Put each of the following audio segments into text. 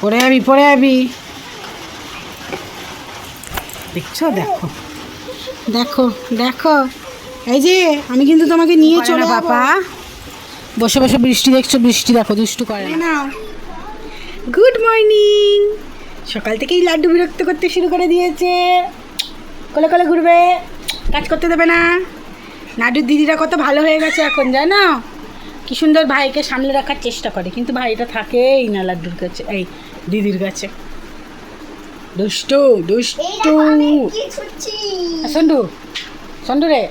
পরে যাবি দেখছো? দেখো দেখো দেখো, এই যে আমি কিন্তু তোমাকে নিয়ে চলে বাবা। বসে বসে বৃষ্টি দেখছো, বৃষ্টি দেখো, দুষ্টু করে না। Good morning. সকাল থেকেই লাড্ডু বিরক্ত করতে শুরু করে দিয়েছে, কোলে কোলে ঘুরবে, কাজ করতে দেবে না। লাড্ডুর দিদিরা কত ভালো হয়ে গেছে এখন, জানো? কি সুন্দর ভাইকে সামলে রাখার চেষ্টা করে, কিন্তু ভাইটা থাকেই না লাড্ডুর কাছে, এই দিদির কাছে। দুষ্টু দুষ্টু। সন্ডু সন্ডু রে,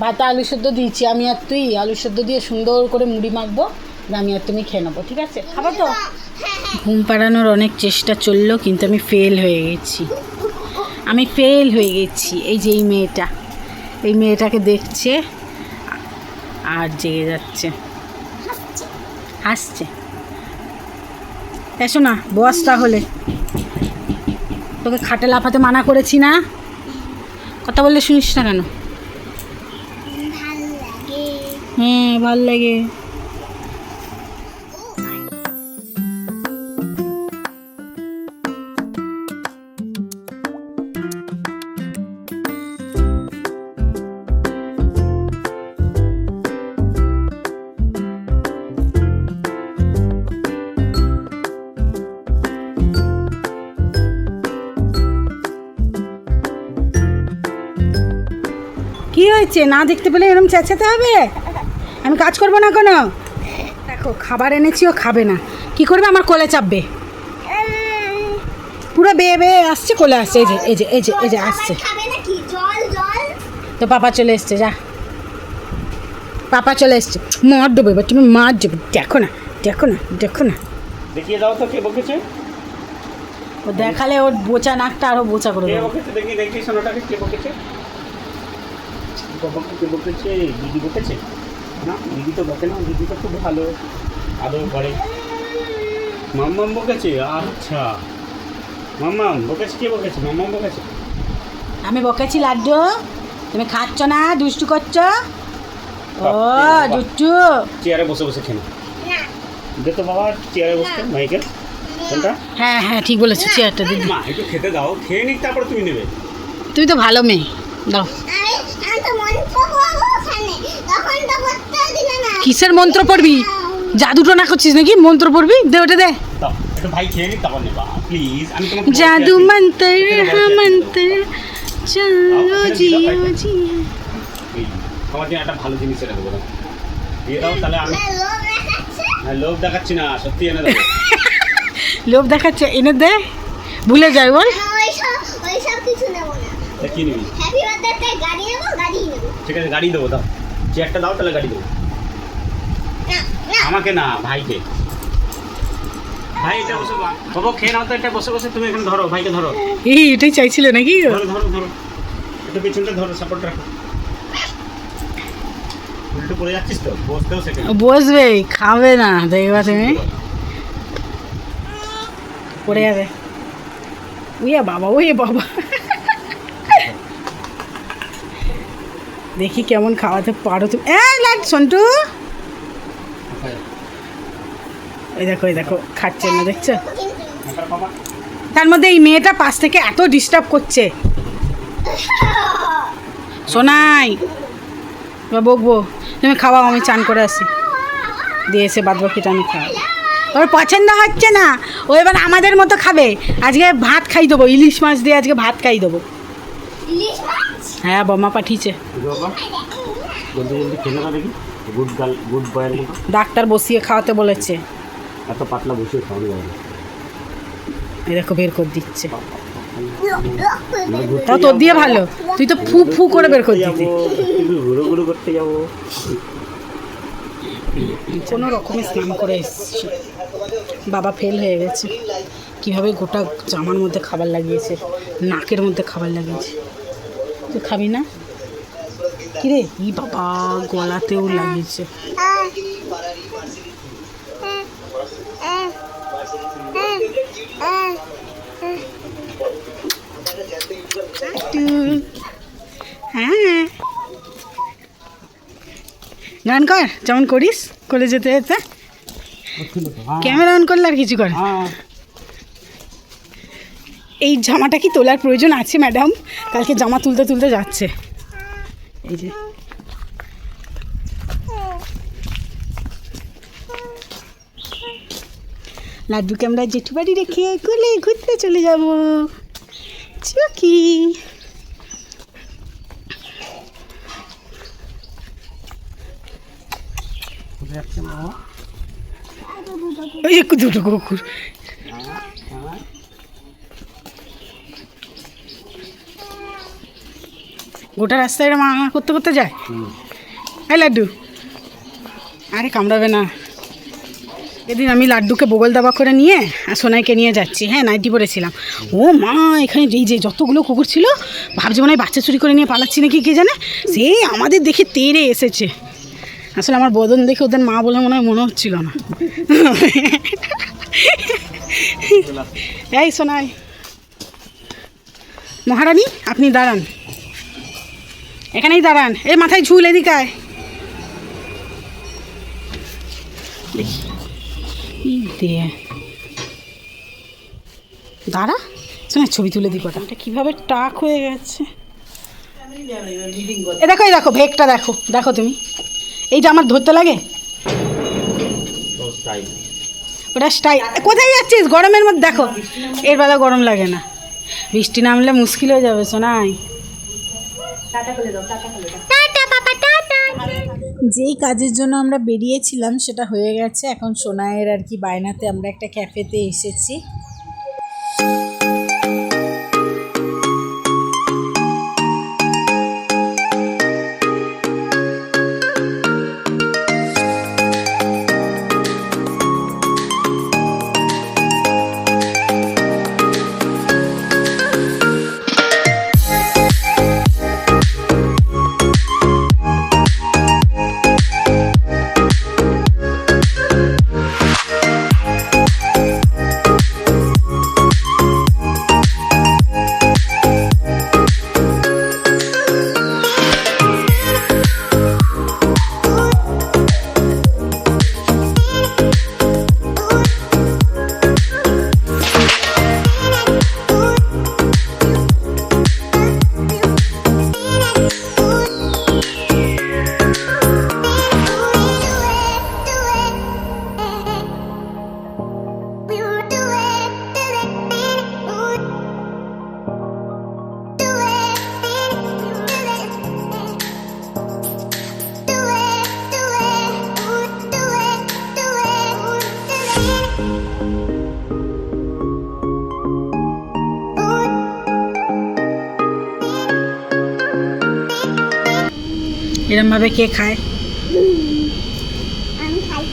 ভাত আলু সেদ্ধ দিয়েছি আমি আর তুই। আলু সেদ্ধ দিয়ে সুন্দর করে মুড়ি মাখবো, আমি আর তুমি খেয়ে নেবো, ঠিক আছে? খাবো তো? ঘুম পাড়ানোর অনেক চেষ্টা চললো, কিন্তু আমি ফেল হয়ে গেছি। এই যে এই মেয়েটাকে দেখছে আর জেগে যাচ্ছে, হাসছে। এসো না বস, তাহলে তোকে খাটে লাফাতে মানা করেছি না? কথা বললে শুনিস না কেন? হ্যাঁ ভাল লাগে। কি হয়েছে? না দেখতে পেলে এরকম চেঁচাতে হবে? আমি কাজ করবো না কোনো? দেখো খাবার এনেছি, ও খাবে না, কি করবে? আমার কোলে চাপবে, পুরো বেয়ে বেয়ে আসছে, কোলে আসছে। এই যে আসছে তো। পাপা চলে এসছে, যা, পাপা চলে এসছে। মার দেবো এবার, তুমি মার দেবে। দেখো না দেখিয়ে দাও তো কে বকেছে। ও দেখালে ওর বোচা নাকটা আরো বোচা করে দেবে। দেখি সোনাটাকে কে বকেছে। কে বকেছে? দিদি বকেছে না? দিদি তো বকে না, দিদি তো খুব ভালো আদর করে। মাম্মাম বকেছে? আচ্ছা মাম্মাম বকেছে। কে বকেছে? মাম্মাম বকেছে। আমি বকেছি লাড্ডু, তুমি খাচ্ছ না, দুষ্টু করছো। ও দুষ্টু। চেয়ারে বসে বসে খেয়ে দে তো বাবা, চেয়ারে বসতে মাইকেল কোনটা? হ্যাঁ হ্যাঁ ঠিক বলেছো, চেয়ারটা দিদি। মা একটু খেতে দাও, খেয়ে নিক তারপরে তুমি নেবে। তুমি তো ভালো মেয়ে, দাও। কিসের মন্ত্র পড়বি? জাদুটো না করছিস নাকি? মন্ত্র পড়বি? দে ওটা দে। একটু ভাই খেয়ে নিক তারপর নেবা প্লিজ। আমি তোমাকে জাদু মন্ত্র মন্ত্র চলো জিও জি। তোমার জন্য একটা ভালো জিনিস এনে দেবো, দিয়ে দাও তাহলে। আমি লোভ দেখাচ্ছি না, সত্যি এনে দেবো। লোভ দেখাচ্ছে, এনে দে, ভুলে যাই বল। কি নিবি? ঠিক আছে গাড়ি দেবো, দাও চেয়ারটা দাও, তাহলে গাড়ি দেবো। আমাকে না, ভাইকে। ভাই এটা বসে বাবা খেয়ে নাও তো, এটা বসে বসে তুমি এখানে ধরো, ভাইকে ধরো। এটাই চাইছিল নাকি? ধরো একটু পেছনটা ধরো, সাপোর্ট রাখো। উল্টো পড়ে যাচ্ছিস তো, বসতেও শেখে। বসবে, খাবে না, দেখবা তুমি পড়ে যাবে। ওয়ে বাবা দেখি কেমন খাওয়াতে পারো তুমি। সন্টু, এই দেখো খাচ্ছে না, দেখছো? তার মধ্যে এই মেয়েটা পাশ থেকে এত ডিস্টার্ব করছে। শোনাই বকবো, তুমি খাওয়াও, আমি চান করে আসি, দিয়ে এসে বাদ বাকিটা আমি খাওয়াবো। ওর পছন্দ হচ্ছে না, ও এবার আমাদের মতো খাবে। আজকে ভাত খাই দেবো, ইলিশ মাছ দিয়ে আজকে ভাত খাই দেবো। হ্যাঁ বমা পাঠিয়েছে। ডাক্তার বসিয়ে খাওয়াতে বলেছে। এত পাতলা বসিয়ে খাওয়ানো যাবে না। এই দেখো বের করে দিচ্ছে, তাও তোর দিয়ে ভালো, তুই তো ফু ফু করে বের করে দিতি। ঘুরো ঘুরো করতে যাবো, কোনো রকমে স্নান করে এসেছি। বাবা ফেল হয়ে গেছে, কীভাবে গোটা জামার মধ্যে খাবার লাগিয়েছে, নাকের মধ্যে খাবার লাগিয়েছে। তুই খাবি না? কিরে, ই বাবা গলাতেও লাগিয়েছে। হ্যাঁ গান কর, যেমন করিস কলেজ যেতে যেতে। ক্যামেরা অন করলে আর কিছু কর। এই জামাটা কি তোলার প্রয়োজন আছে ম্যাডাম? কালকে জামা তুলতে তুলতে যাচ্ছে। এই যে লাড্ডুকে আমরা জেঠু বাড়ি রেখে কোলে ঘুরতে চলে যাব। চুকি ওই একটু দুটো কুকুর। গোটা রাস্তায় মা করতে করতে যায়। এই লাড্ডু, আরে কামড়াবে না। এদিন আমি লাড্ডুকে বগল দাবা করে নিয়ে আর সোনাইকে নিয়ে যাচ্ছি। হ্যাঁ, নাইটি পরেছিলাম। ও মা, এখানে এই যে যতগুলো কুকুর ছিল, ভাবছি মনে হয় বাচ্চা চুরি করে নিয়ে পালাচ্ছি নাকি কে জানে, সে আমাদের দেখে তেড়ে এসেছে। আসলে আমার বদন দেখে ওদের মা বলে মনে হচ্ছিল না। এই সোনাই, মহারানী আপনি দাঁড়ান, এখানেই দাঁড়ান। এই মাথায় ঝুল, এদিকায়। দাঁড়া শোনা, ছবি তুলে দিই কটা। কীভাবে টাক হয়ে গেছে এ দেখো, এই দেখো ভেকটা দেখো, দেখো তুমি। এইটা আমার ধরতে লাগে? ওটা স্টাইল। কোথায় যাচ্ছিস গরমের মধ্যে? দেখো এর বেলা গরম লাগে না, বৃষ্টি নামলে মুশকিল হয়ে যাবে সোনাই। যেই কাজের জন্য আমরা বেরিয়েছিলাম সেটা হয়ে গেছে। এখন সোনাইয়ের আর কি বায়নাতে আমরা একটা ক্যাফেতে এসেছি। এরমভাবে কে খায়? আমি খাই।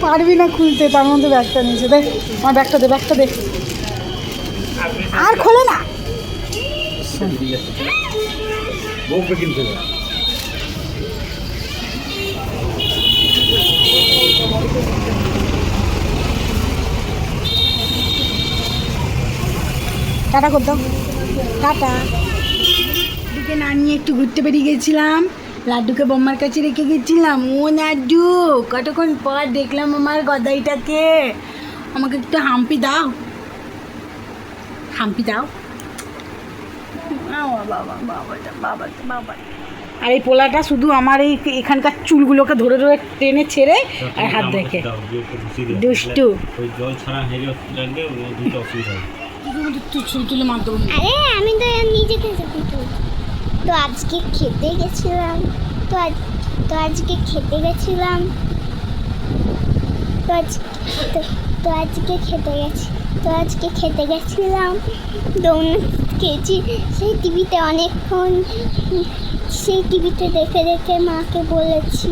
পারবি না খুলতে, তার মধ্যে ব্যাগটা নিয়েছে। দেখ আমার ব্যাগটা দে, ব্যাগটা দে। আর খোলে না। টাটা কর দাও, টাটা। লাড্ডুকে না নিয়ে একটু ঘুরতে বেরিয়ে গেছিলাম, লাড্ডুকে বোম্মার কাছে রেখে গেছিলাম। ও লাড্ডু, কতক্ষণ পর দেখলাম আমার গদাইটাকে। আমাকে একটু হাম্পি দাও, হাম্পি দাও। বাবা বাবা বাবা বাবা। আর এই পোলাটা শুধু আমার এই এখানকার চুলগুলোকে ধরে ধরে টেনে ছেড়ে আর হাত দেখে দুষ্টু। চুল তুলে মার দেবো। আরে আমি তো নিজেকে তো আজকে খেতে গেছিলাম, তো আজকে খেতে গেছিলাম, তো আজকে খেতে গেছিলাম। খেয়েছি সেই টিভিতে অনেকক্ষণ, সেই টিভিতে দেখে দেখে মাকে বলেছি